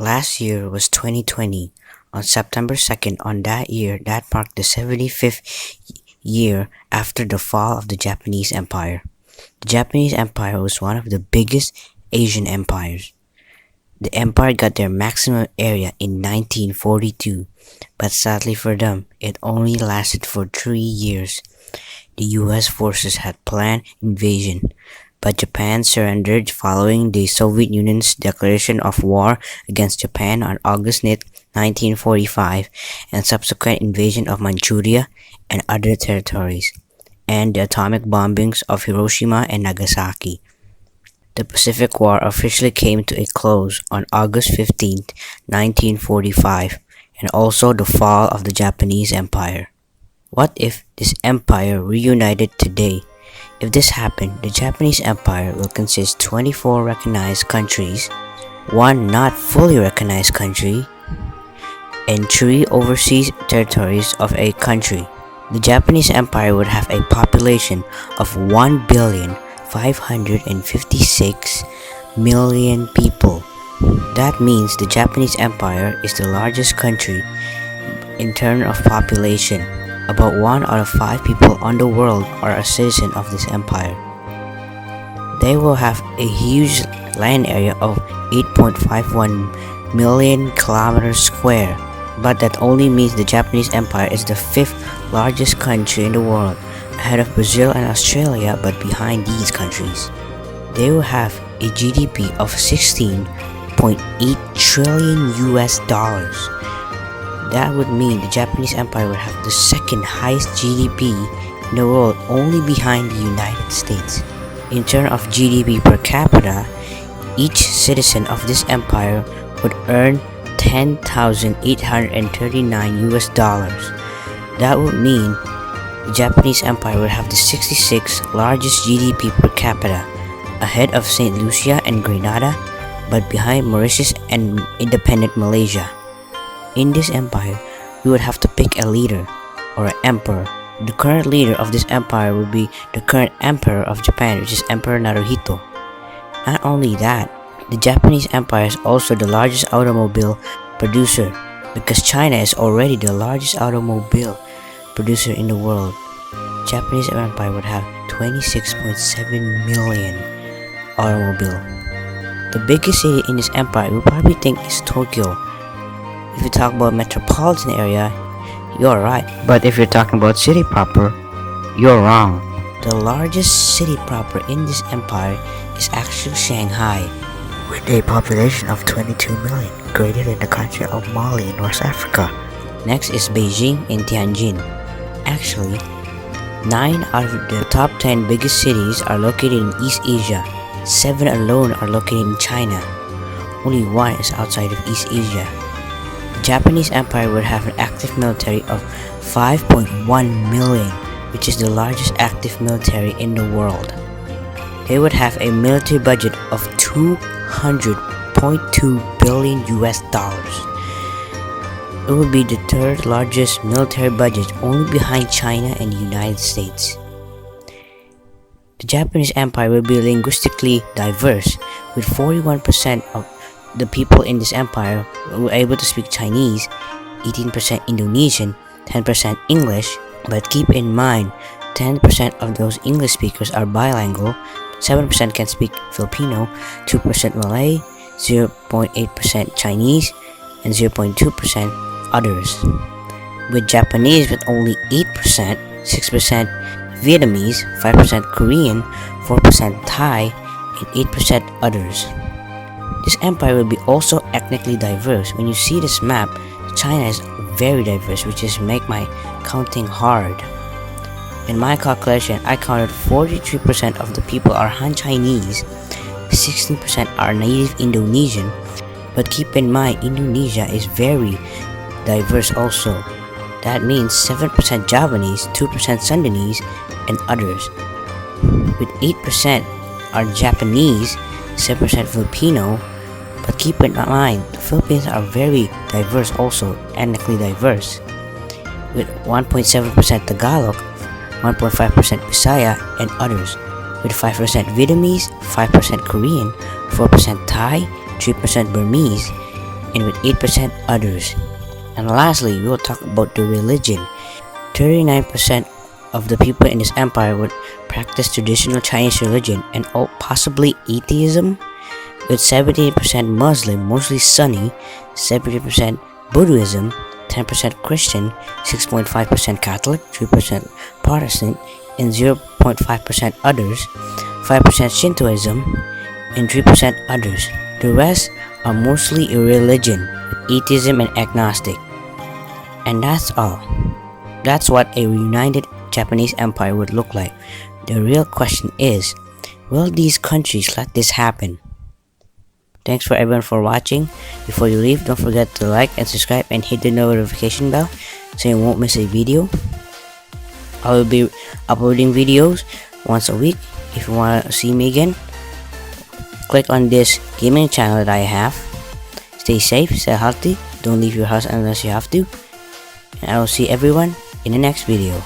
Last year was 2020. On September 2nd, on that year, that marked the 75th year after the fall of the Japanese Empire. The Japanese Empire was one of the biggest Asian empires. The empire got their maximum area in 1942, but sadly for them, it only lasted for 3 years. The US forces had planned invasion, but Japan surrendered following the Soviet Union's declaration of war against Japan on August 1945 and subsequent invasion of Manchuria and other territories, and the atomic bombings of Hiroshima and Nagasaki. The Pacific War officially came to a close on August 15, 1945, and also the fall of the Japanese Empire. What if this empire reunited today? If this happened, the Japanese Empire will consist 24 recognized countries, one not fully recognized country, and 3 overseas territories of a country. The Japanese Empire would have a population of 1,556,000,000 people. That means the Japanese Empire is the largest country in terms of population. About 1 out of 5 people on the world are a citizen of this empire. They will have a huge land area of 8.51 million kilometers square, but that only means the Japanese Empire is the 5th largest country in the world, ahead of Brazil and Australia, but behind these countries. They will have a GDP of 16.8 trillion US dollars. That would mean the Japanese Empire would have the second highest GDP in the world, only behind the United States. In terms of GDP per capita, each citizen of this empire would earn 10,839 US dollars. That would mean the Japanese Empire would have the 66th largest GDP per capita, ahead of St. Lucia and Grenada, but behind Mauritius and independent Malaysia. In this empire, we would have to pick a leader, or an emperor. The current leader of this empire would be the current emperor of Japan, which is Emperor Naruhito. Not only that, the Japanese Empire is also the largest automobile producer, because China is already the largest automobile producer in the world. The Japanese Empire would have 26.7 million automobile. The biggest city in this empire we probably think is Tokyo. If you talk about metropolitan area, you're right. But if you're talking about city proper, you're wrong. The largest city proper in this empire is actually Shanghai, with a population of 22 million, greater than the country of Mali in North Africa. Next is Beijing and Tianjin. Actually, 9 out of the top 10 biggest cities are located in East Asia. 7 alone are located in China. Only 1 is outside of East Asia. The Japanese Empire would have an active military of 5.1 million, which is the largest active military in the world. They would have a military budget of 200.2 billion US dollars. It would be the 3rd largest military budget, only behind China and the United States. The Japanese Empire will be linguistically diverse, with 41% of the people in this empire were able to speak Chinese, 18% Indonesian, 10% English, but keep in mind, 10% of those English speakers are bilingual, 7% can speak Filipino, 2% Malay, 0.8% Chinese, and 0.2% others. With Japanese with only 8%, 6% Vietnamese, 5% Korean, 4% Thai, and 8% others. This empire will be also ethnically diverse. When you see this map, China is very diverse, which is make my counting hard. In my calculation, I counted 43% of the people are Han Chinese, 16% are native Indonesian, but keep in mind Indonesia is very diverse also. That means 7% Javanese, 2% Sundanese, and others. With 8% are Japanese, 7% Filipino, but keep in mind, the Philippines are very diverse also, ethnically diverse, with 1.7% Tagalog, 1.5% Bisaya, and others, with 5% Vietnamese, 5% Korean, 4% Thai, 3% Burmese, and with 8% others. And lastly, we will talk about the religion. 39% of the people in this empire would practice traditional Chinese religion and possibly atheism, with 78% Muslim, mostly Sunni, 70% Buddhism, 10% Christian, 6.5% Catholic, 3% Protestant, and 0.5% others, 5% Shintoism, and 3% others. The rest are mostly irreligion, with atheism and agnostic. And that's all. That's what a reunited Japanese empire would look like. The real question is, will these countries let this happen? Thanks for everyone for watching. Before you leave, don't forget to like and subscribe and hit the notification bell so you won't miss a video. I will be uploading videos once a week. If you want to see me again, click on this gaming channel that I have. Stay safe, stay healthy, don't leave your house unless you have to. And I will see everyone in the next video.